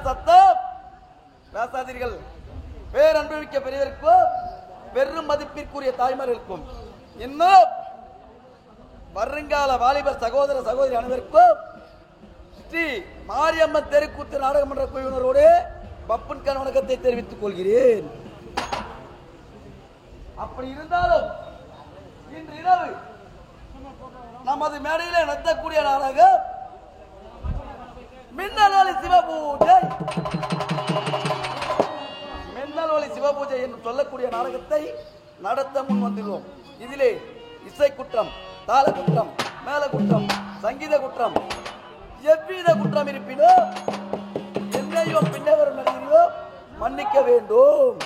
சத்தம் பேசாதீர்கள். பேரன்புமிக்க பெரியவருக்கும் பெரும் மதிப்பிற்குரிய தாய்மார்களுக்கும் இன்னும் வருங்கால வாலிபர் சகோதர சகோதரி அனைவருக்கும் ஸ்ரீ மாரியம்மன் தெருக்கூத்து நாடகமன்ற குழுவினரோடு பப்பன்கான வணக்கத்தை தெரிவித்துக் கொள்கிறேன். அப்படி இருந்தாலும் இன்று இரவு நமது மேடையில நடத்தக்கூடிய நாடகம் மின்னலொளி சிவபூஜை. மின்னலொளி சிவபூஜை என்று சொல்லக்கூடிய நாடகத்தை நடத்த முன் வந்துள்ளோம். இதிலே இசை குற்றம், தாள குற்றம், மேல குற்றம், சங்கீத குற்றம், எவ்வித குற்றம் இருப்பினும் என்னையோ பின்னவரும் நடிகையோ மன்னிக்க வேண்டும்.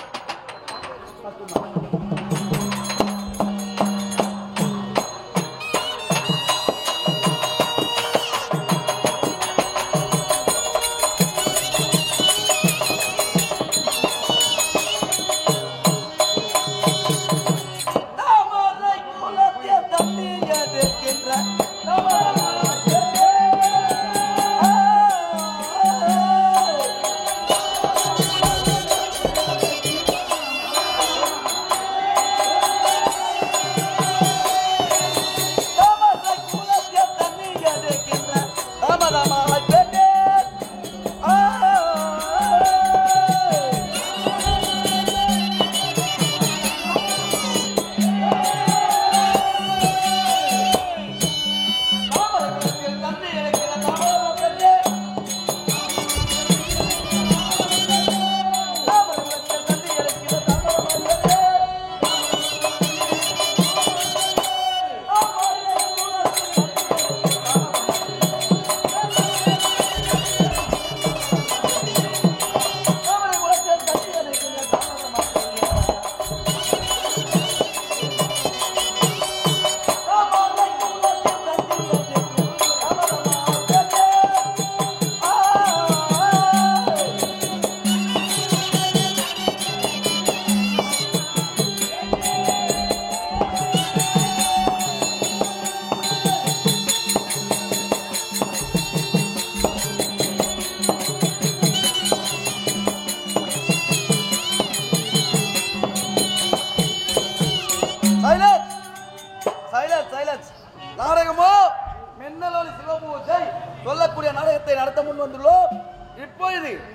இப்பொழுது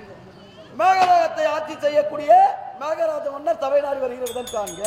மேகலோகத்தை ஆட்சி செய்யக்கூடிய மேகராஜ மன்னர் சபை நாடி வருகிற விதம் காண்க.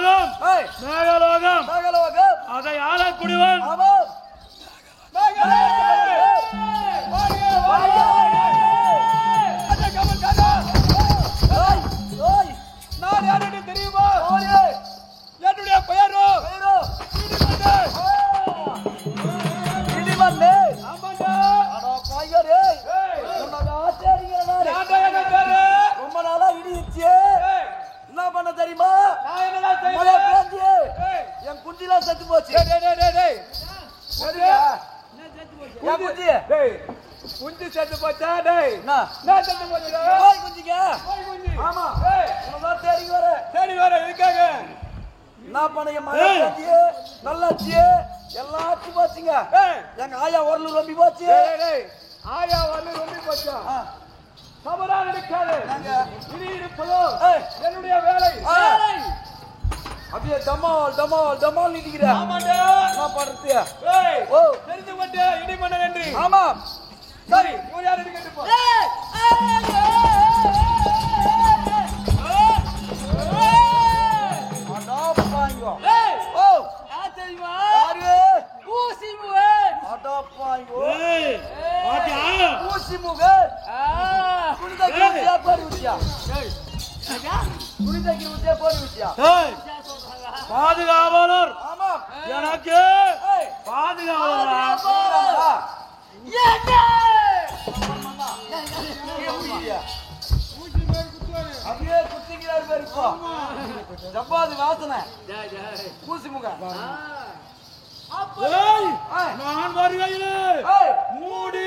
லோகம் மேகலோகம் அதை ஆளக்கூடியவன் நான் யாருன்னு தெரியுமா? என்னுடைய பெயரோ ரொம்ப நாளா இடிச்சு என்ன பண்ண தெரியுமா? என் குஞ்சிலாம் செத்து போச்சு. குஞ்சு செத்து போச்சா? குஞ்சிங்க ஆமா தேடி வர இருக்காங்க. என்ன பண்ண மழை நல்லாச்சு எல்லாத்தையும் போச்சுங்க. எங்க ஆயா உரல் ரொம்ப போச்சு. ஆயா உரல் ரொம்ப போச்சா? தவறா நினைக்காது. இனி இருப்பதோ என்னுடைய வேலை. அப்படியே டமால் டமால் டமால் நிற்கிற. ஆமாண்டா. என்ன பண்றது? ஓ தெரிந்து கொண்டு இடி பண்ண நன்றி. ஆமா சரி இவர் யாரு கேட்டு போ. பாதுகாவலர் எனக்கு பாதுகாவலர் அப்படியே குத்திக்கிறார் பேர். இப்போ ஜப்பாது வாசனை பூசி முக நான் வருகையிலே மூடி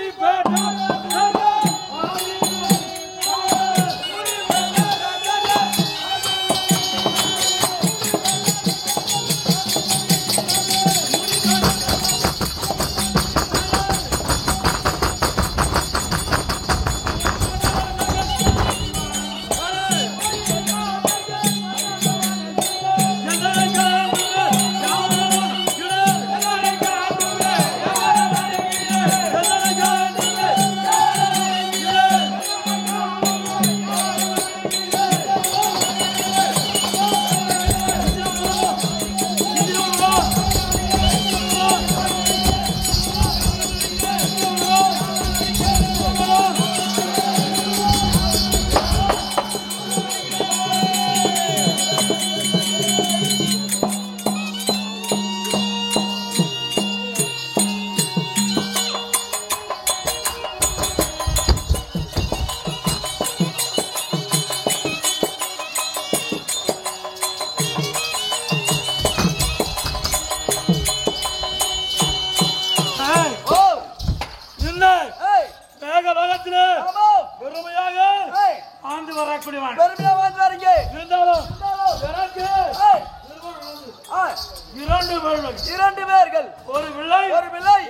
இரண்டு பேர்கள் ஒரு பிள்ளை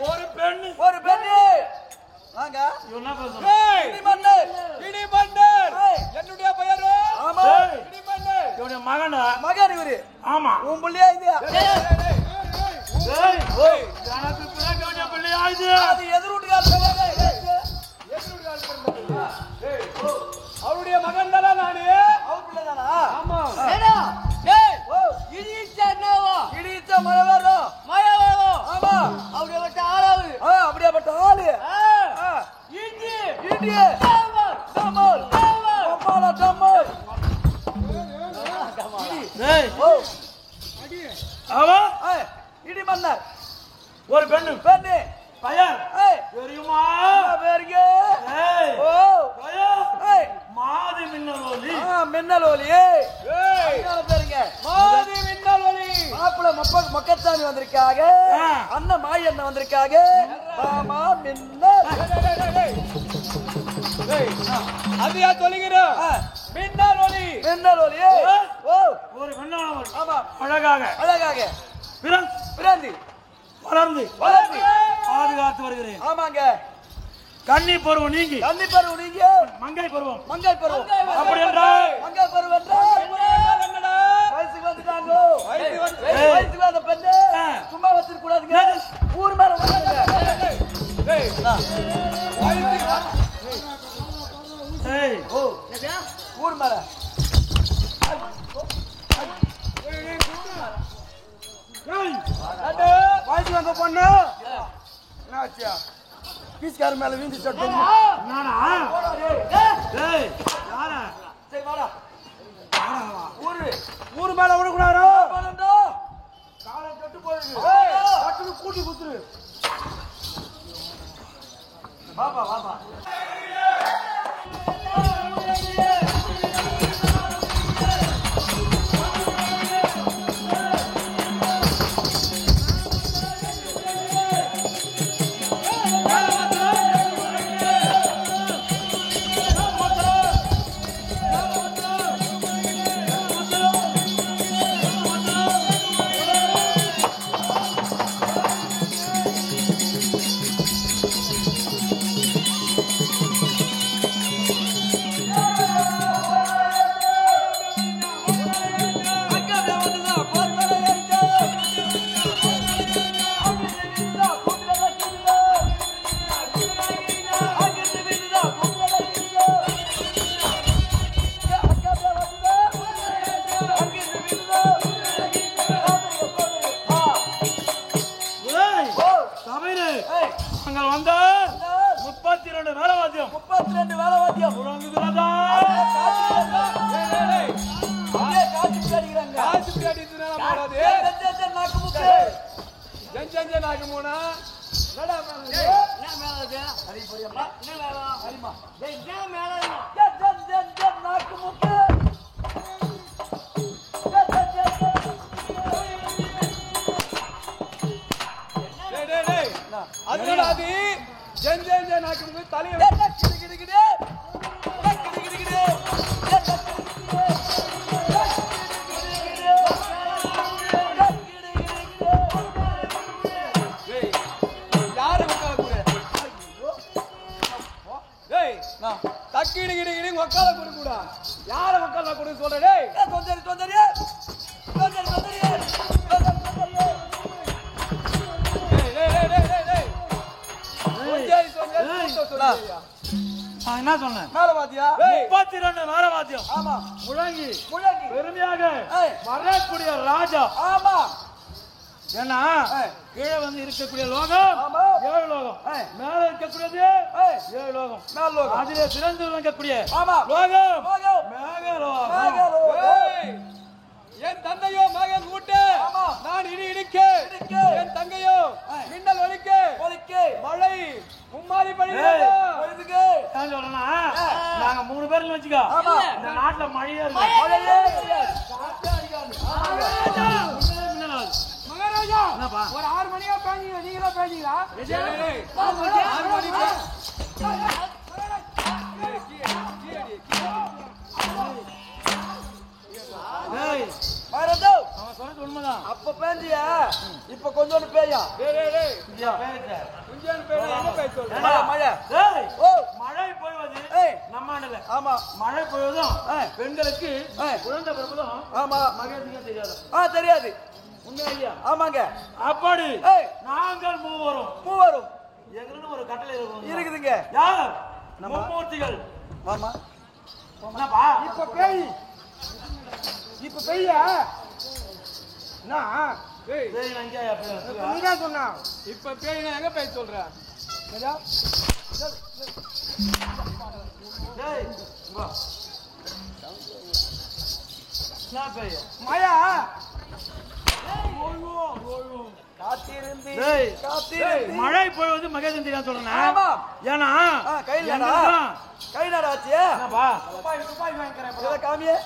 ஒரு பெண் என்னுடைய பெயரோ மகன் இவரு. ஆமா உன் பிள்ளையா இது? எனக்கு பிறகு பிள்ளையா இது? அது எதிர்வுட்டுக்கார அவருடைய மகன் தானா? நானு அவர் பிள்ளைதானா? ஆமா. இடிச்ச மழை வரும். ஆமா அப்படியாப்பட்ட ஆளு இடி மன்னர். ஒரு பெண்ணு பையன் தெரியுமா? பேருக்கு மாதி மின்னலோலி. மின்னலோலி பேருங்க. மாதி மின்னலோலி. மாப்பிள்ள மக்கச்சாமி வந்திருக்காங்க. அண்ணன் மாய் அண்ணன் வந்திருக்காங்க. மாமா மின்னல். அதையா சொல்லுகிறோம். மின்னலோலி. மின்னலோலி. ஒரு பெண்ணானவள் ஆமா அழகாக பிறந்து வளர்ந்து பாதுகாத்து வருகிறேன். ஆமாங்க. கன்னி பருவம் நீங்கி மங்கை பருவம் அப்படி என்றால் மங்கை பருவம் என்றால் வயசுக்கு வந்துட்டாங்க. வயசுக்கு வந்த பெண்ணு சும்மா வச்சிருக்க கூடாதுங்க. ஊர் மேல ஊர் மேல கோழி வயசு வந்த பொண்ணு என்ன ஆச்சியா பீஸ்கார மேல வீந்து சொட்டு நானா டேய் யாரா சரி வாடா ஊரு மேல விடக்கூடாது வரண்டா காலை கட்டு போயிருக்கு கட்டுக்கு கூட்டி குத்துரு வாப்பா வாப்பா நாங்கள் வந்த 32 மேலவாத்தியம் 32 வேலைவாத்தியம் முழங்குகிறதா காட்சி அடிக்கிறாங்க காசு அடிச்சுனா போடாது நாக்கு முக்கு ஜஞ்சஞ்ச நாகமோனா என்னடா அடி போடியம்மா அடிமா நாக்கு முக்கு டேய் அதுடா அது ஜஞ்சஞ்ச நாகமோ தலைய யாரு உட்கார கூட டேய் தக்கிடு கிடு கிடு உட்கார கூட கூட யார உட்கார கூட சொல்ற டேய் நான் என்ன சொன்னேன் மேலவாத்தியா 32 மேலவாத்தியம் ஆமா முழங்கி முழங்கி பெருமையாக ஏய். வரக்கூடிய ராஜா ஆமா ஏன்னா ஏய். கீழே வந்து இருக்கக்கூடிய லோகம் ஆமா. 7 லோகம் ஏய். மேல இருக்கக்கூடியது ஏய். 7 லோகம் மேல் லோகம். அதிலே சிறந்து விளங்கக்கூடிய ஆமா. லோகம் லோகம். மேகலோகம் மேகலோகம். ஏய், என் தந்தையோ மேகம் கூட்ட ஆமா. நான் இடி இடிக்க இடிக்க. என் தங்கையோ ஏய். மின்னல் ஒலிக்க ஒலிக்கு மழை மும்மாரி ஏய். பழிகிறது பொழுதுக்கு ஏன் சொல்றேன்னா நாங்க 3 பேர்ல வச்சுக்கோ ஆமா. இந்த நாட்டுல மழையே இருக்கு மழையே கிடையாது. மின்னலாது. மகாராஜா என்னப்பா? ஒரு 6 மணியா பேஞ்சீங்க நீங்களா பேஞ்சீங்களா 6 மணி ஏய் மகாராஜா, அவன் சொல்றது உண்மைதான் அப்ப பேஞ்சியா இப்ப கொஞ்சோண்டு பேயா இந்தியா பேருக்கு. குஞ்சன் பேரு என்ன பேர் சொல்ற மழை மழை ஏய், ஓ மழை பொய்வது ஏய். நம்ம ஆண்டுல ஆமா மழை பொய்வதும் ஏய். பெண்களுக்கு ஏய். குழந்தை பிறப்பதும் ஆமா மகிழ்ச்சியா தெரியாது தெரியாது உண்மையா இல்லையா ஆமாங்க அப்படி ஏய். நாங்கள் மூவரும் மூவரும் எங்களுக்கு ஒரு கட்டளை இருக்கும் இருக்குதுங்க யார் நம்ம. மும்மூர்த்திகள் ஆமா என்னப்பா இப்ப பேய் இப்ப பெய்யா என்ன ஏய் சரி நங்கியா நீ தான் சொன்னா இப்ப பேய் நான் எங்க பேய் சொல்ற ஏதா டேய் வா நான் பேய் மாயா காத்திருந்து டேய். காத்திருந்து மழை பொழுது மகேசன் தெரியாது சொல்றேன் ஆமா. ஏன்னா கையில எங்களுக்குதான். கை நட ஆச்சு என்னப்பா துப்பாக்கி வாங்கிக்கிறேன் இதை காமியே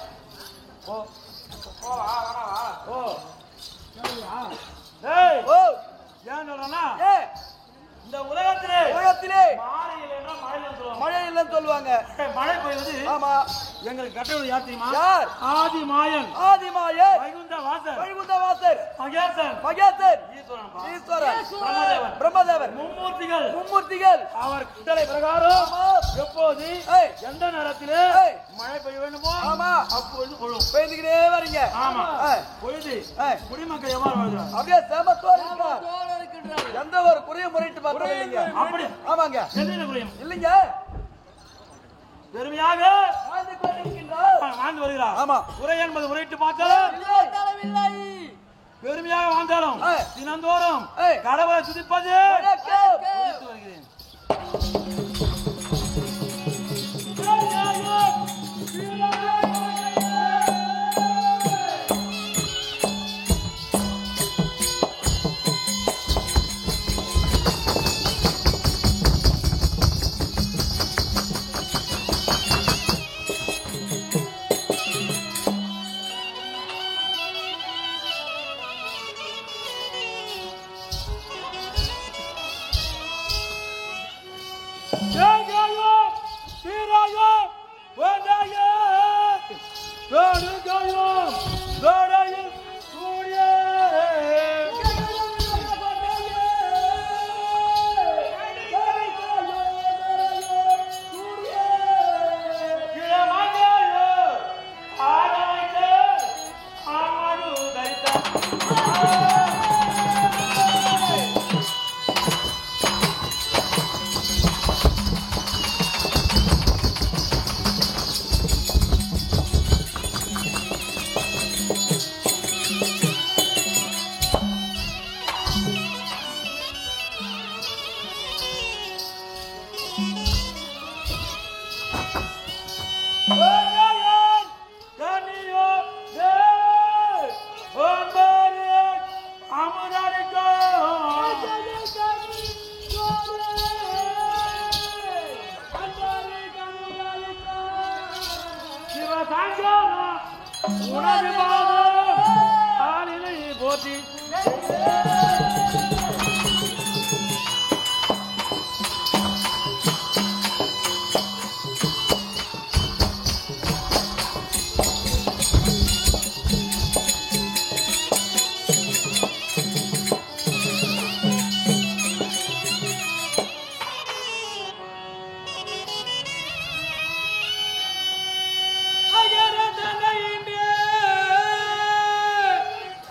ஓ வா வா வா ஓ டேய் ஓ ஏன் சொல்றேன்னா ஏ இந்த உலகத்திலே உலகத்திலே மாலை இல்லைன்னா மழை இல்லைன்னு சொல்லுவாங்க மழை இல்லைன்னு சொல்லுவாங்க மழை பெய்வது ஆமா எங்களுக்கு கட்டளை யார் தெரியுமா யார் ஆதி மாயன் ஆதிமாயர் வைகுந்த வாசர் வைகுந்தவாசர் மகேசன் மகேசர் ஈஸ்வரன் ஈஸ்வரன் பிரம்மதேவன் பிரம்மதேவர் மும்மூர்த்திகள் மும்மூர்த்திகள் அவர் கட்டளை பிரகாரம் ஆமா. எப்போது ஏய். எந்த நேரத்திலே ஏய். மழை பெய்ய வேண்டுமோ ஆமா. அப்பொழுது பொழும் பெய்துக்கிட்டே வரீங்க ஆமா ஏய். பொழுது ஏய். குடிமக்கள் எவ்வாறு வாழ்கிறார் அப்படியே சேமத்தோடு இருக்கிறார். எந்த ஒரு குறையும் முறையிட்டு பார்த்தது இல்லைங்க அப்படி ஆமாங்க என்ன புரியும் இல்லைங்க பெருமையாக வாழ்ந்து கொண்டிருக்கின்றார் வாழ்ந்து வருகிறார் ஆமா குறை என்பது முறையிட்டு பார்த்தாலும் இல்லை. பெருமையாக வாழ்ந்தாலும் நானும் தினந்தோறும் கடவுளை துதிப்பது துதித்து வருகிறேன்.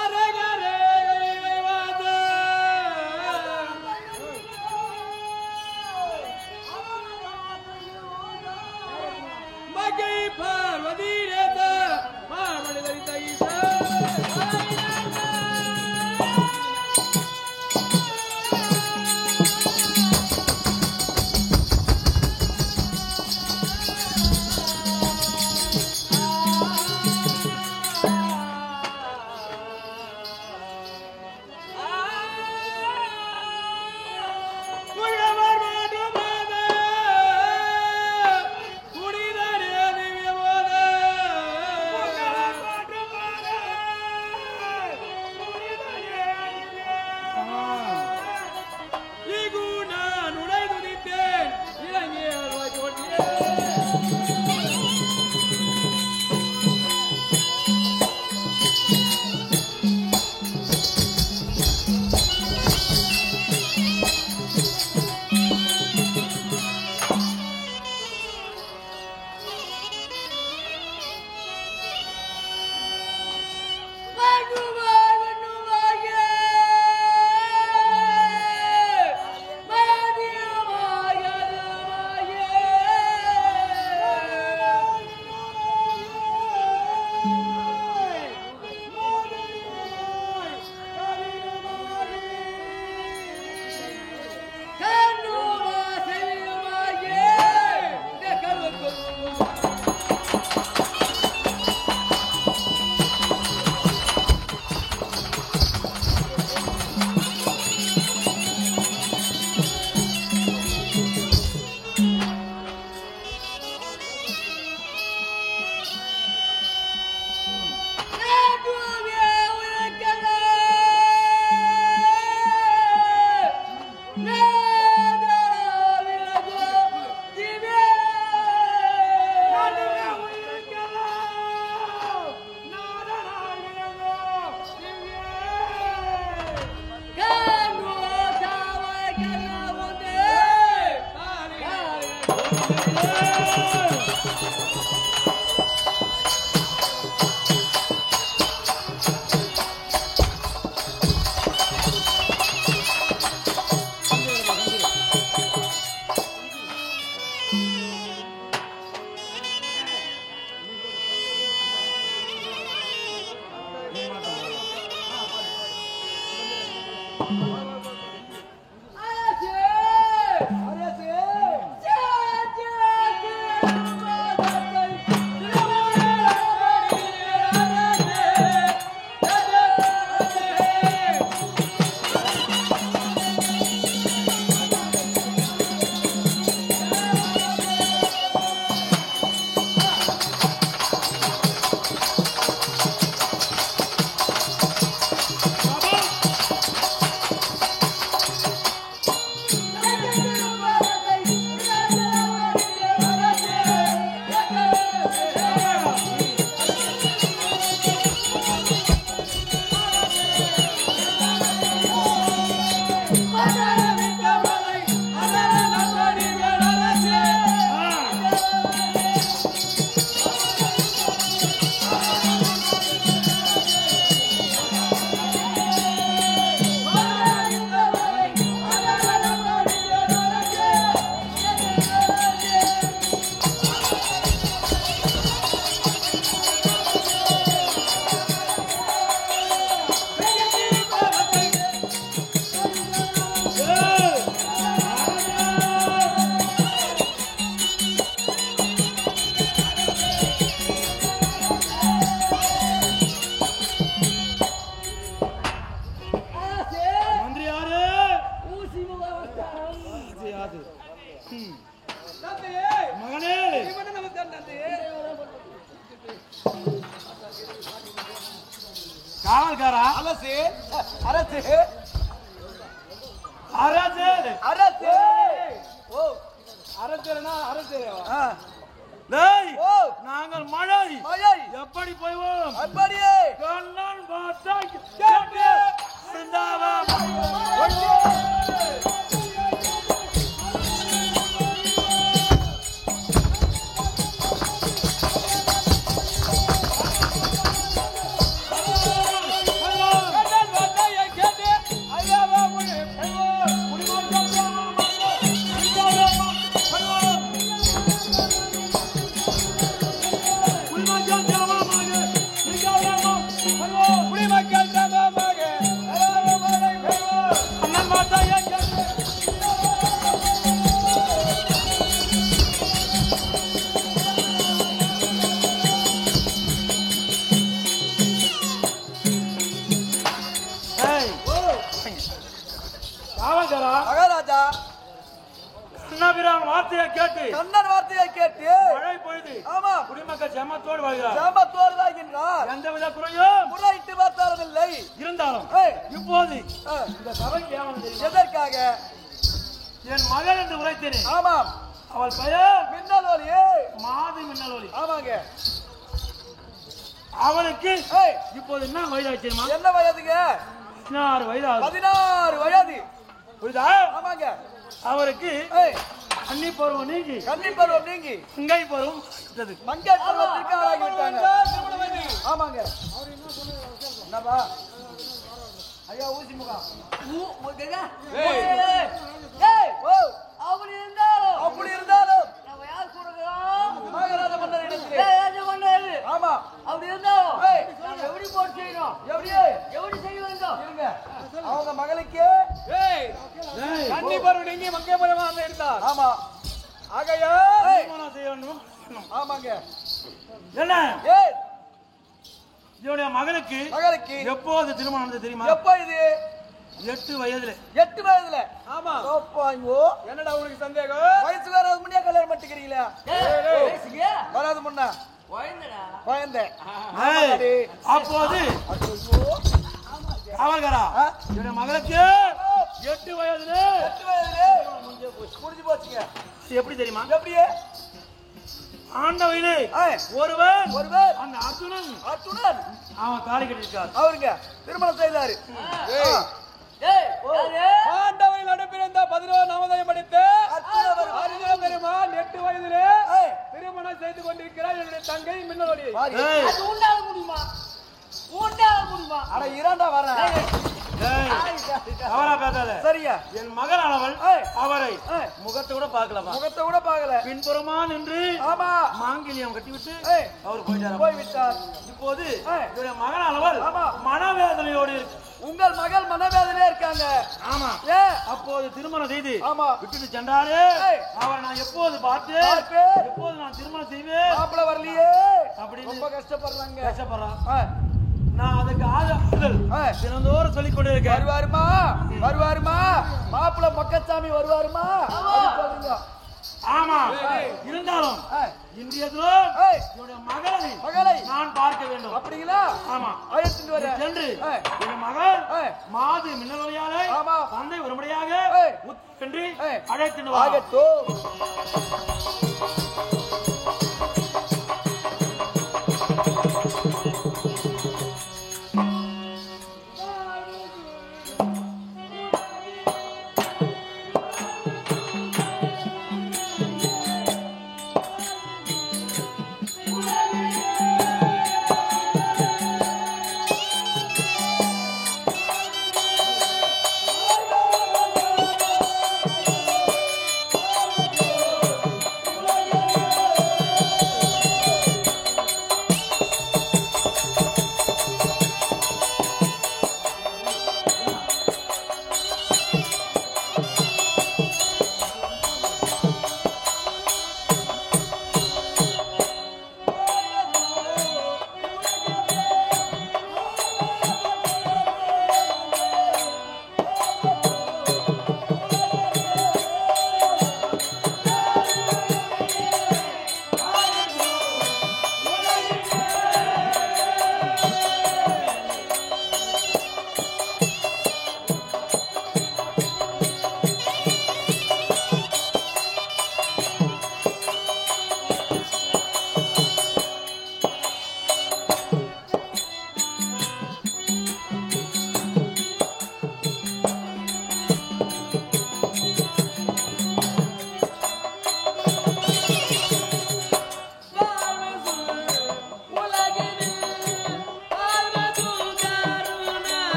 அரகரே காவல்காரா அரசு அரசு அரசு அரசு ஓ அரசேனா அரசேவா டேய் ஓ நாங்கள் மழை மழை எப்படி போய்வோம் அப்படியே கண்ணன் பார்த்தா கேட்டு சிந்தாவம் மகாராஜா கண்ணபிரான் வார்த்தையை கேட்டு கண்ணன் வார்த்தையை கேட்டு மழை பொழுது ஆமா குடிமக்கள் ஜெமத்தோடு வாழ்கிறார் சாம்பத்தோடு வாழ்கின்றார் எந்தவித குறையும் முறையிட்டு பார்த்தாலும் இல்லை இருந்தாலும் ஏய், இப்போது ஏய், இந்த சபைக்கு ஏன் தெரியும் எதற்காக என் மகள் என்று உரைத்தேனே ஆமாம் அவள் பெயர் மின்னல் ஒளியே மாது மின்னல் ஒளி ஆமாங்க அவளுக்கு ஏய், இப்போது என்ன வயதாச்சு தெரியுமா என்ன வயதுங்க 16 வயது ஆகுது 16 வயது புரியுதா ஆமாங்க அவருக்கு ஏய், அன்னி பருவம் நீங்கி கன்னி பருவம் நீங்கி சிங்கை பருவம் விட்டது. மங்கை பருவத்திற்கு ஆளாகி விட்டாங்க ஆமாங்க என்னப்பா ஐயா ஊசி முகம் ஓ அப்படி இருந்தாலும் அப்படி இருந்தாலும் நம்ம யார் கொடுக்கிறோம் மகாராஜ மன்னரிடத்திலே ராஜமன்னாரு ஆமா அப்படி இருந்தாலும் ஏய், நம்ம எப்படி போட்டு செய்யணும் எப்படியே எப்படி செய்ய வேண்டும் இருங்க அவங்க மகளுக்கு ஏய், கன்னி பருவம் இங்கே மங்கை பருவம் இருந்தார் ஆமா ஆகையா ஏய், திருமணம் செய்யணும். ஆமாங்க என்ன ஏய் இவனுடைய மகளுக்கு மகளுக்கு எப்போது திருமணம் நடந்தது தெரியுமா எப்ப இது 8 வயதுல 8 வயதுல ஆமா ஓப்பாய்வோ என்னடா உனக்கு சந்தேகம் வயசு வராது முன்னே கல்யாணம் பண்ணிக்கிறீங்களா பேசுங்க வராது முன்ன குழந்தைடா பயந்தேன் ஏய், அப்போது அவர்களா ஆ? இவனுடைய மகளுக்கு 8 வயதுல 8 வயதுல முடிஞ்சு போச்சுங்க எப்படி தெரியுமா எப்படியே ஆண்டவனே ஏய், ஒருவன் ஒருவர் அந்த அர்ஜுனன் அத்துடன் அவன் தாலி கட்டிருக்கார். அவருங்க திருமணம் செய்தாரு ஏய். ஏய் யாரு ஆண்டவரில் நடுப்பிருந்த 11 நவதயம் படித்த அத்துடன் அர்ஜுன பெருமான் 8 வயதிலே ஏய், திருமணம் செய்து கொண்டிருக்கிறார் என்னுடைய தங்கை மின்னலொளி பாரு. ஏய், அது உண்டால முடியுமா உண்டால முடியுமா அட இரண்டா வரேன் ஏய், அவரா பேசாத. சரியா என் மகனானவள் ஏய். அவரை ஏய். முகத்தை கூட பார்க்கலாமா முகத்தை கூட பார்க்கல பின்புறமா நின்று ஆமா மாங்கல்யம் கட்டிவிட்டு ஏய், அவர் போயிட்டார். போய் விட்டார் இப்போது ஏய். இவருடைய மகனானவள் ஆமா. மனவேதனையோடு இருக்கு. உங்கள் உங்கள் மகள் மனவேதனையா இருக்காங்க. ஆமா. ஏன்? அப்போது திருமணம் செய்து ஆமா. விட்டுட்டு சென்றாரு. ஏய். அவரை நான் எப்போது பார்த்து பார்ப்பேன். எப்போது நான் திருமணம் செய்வேன் மாப்பிள்ளை வரலையே அப்படின்னு ரொம்ப கஷ்டப்படுறாங்க. கஷ்டப்படுறான். ஆ, நான் அதுக்கு ஆதரவு ஆ. தினந்தோறும் சொல்லிக் கொண்டு இருக்கேன். வருவாருமா வருவாருமா மாப்பிள்ளை மொக்கச்சாமி வருவாருமா அப்படின்னு சொல்றீங்க. ஆமா. இருந்தாலும் ஆ, இன்றைய தினம் ஏய், என்னுடைய மகளை மகளை நான் பார்க்க வேண்டும். அப்படிங்களா? ஆமா. அழைத்துட்டு வர சென்று ஆ. என் மகள் ஆ. மாது மின்னலொலியாலை ஆமா. தந்தை வரும்படியாக ஏய். சென்று ஏய். அழைத்துட்டு வா. ஆகட்டும்.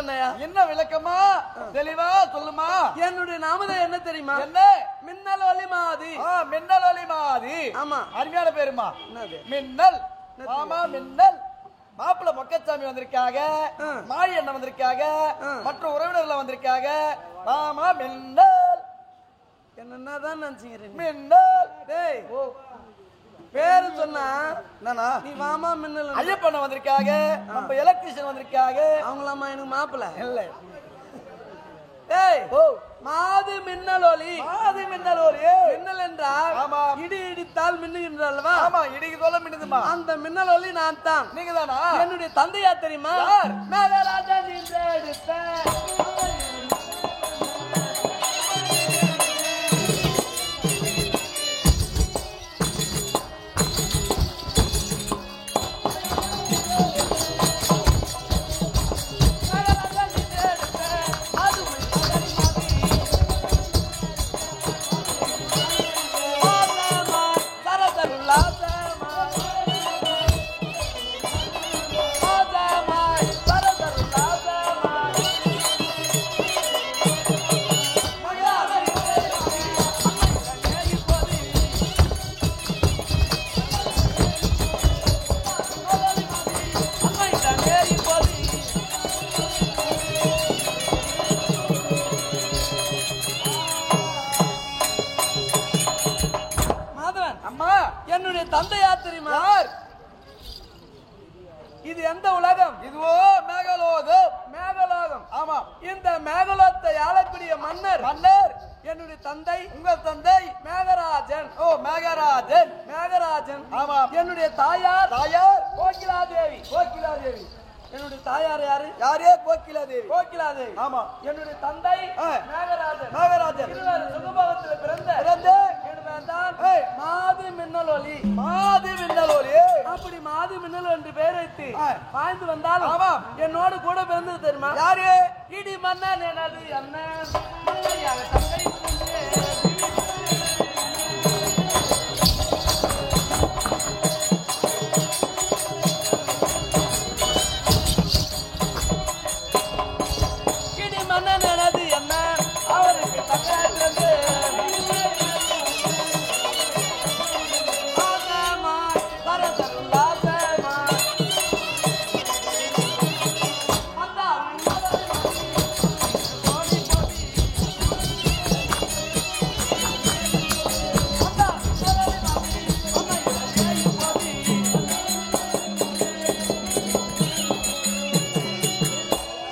சொன்னயா? என்ன விளக்கமா? தெளிவா சொல்லுமா? என்னுடைய நாமதே என்ன தெரியுமா? என்ன? மின்னல் ஒளி மாதி. மின்னல் ஒளி மாதி. ஆமா. அருமையான பேருமா. என்னது? மின்னல். ஆமா மின்னல். மாப்பிள்ள மொக்கச்சாமி வந்திருக்காங்க, மாழி அண்ணன் வந்திருக்காங்க, மற்ற உறவினர்கள் வந்திருக்காங்க. ஆமா மின்னல். என்னதான் நினைச்சுக்கிறீங்க? மின்னல். டேய் பேரு சொன்னா என்னன்னா நீ வாமா மின்னல். ஐயப்பண்ண வந்திருக்காங்க, நம்ம எலக்ட்ரிஷியன் வந்திருக்காங்க. அவங்களாமா எனக்கு மாப்பிள்ள இல்ல. டேய் ஓ மாது மின்னல் ஒளி. மாது மின்னல் ஒளி. மின்னல் என்றால் ஆமா. இடி இடித்தால் மின்னுகின்றல்வா? ஆமா இடிக்கு சொல்ல மின்னுதுமா. அந்த மின்னல் ஒளி நான் தான். நீங்க தானா? என்னுடைய தந்தையா தெரியுமா? யார்? மேகராஜன் என்றெடுத்த என்னுடைய தந்தையா தெரியுமா? யார்? இது எந்த உலகம்? இதுவோ மேகலோகம். மேகலோகம். ஆமா. இந்த மேகலோகத்தை ஆளக்கூடிய மன்னர் என்னுடைய தந்தை. உங்கள் தந்தை மேகராஜன். ஓ மேகராஜன். மேகராஜன். ஆமா. என்னுடைய தாயார் கோகிலாதேவி. கோகிலாதேவி. என்னுடைய தாயார் யாரு? யாரே? கோகிலாதேவி. கோகிலாதேவி. ஆமா. என்னுடைய தந்தை மேகராஜன். மேகராஜன் சுகபோகத்தில் பிறந்த மாது மின்னல் ஒளி. மாது மின்னல் ஒளி. அப்படி மாது மின்னல் என்று பெயர் வைத்து பாய்ந்து வந்தாலும் ஆமாம். என்னோடு கூட பிறந்தது தெரியுமா? யாரு? இடி மன்னன் எனது அண்ணன்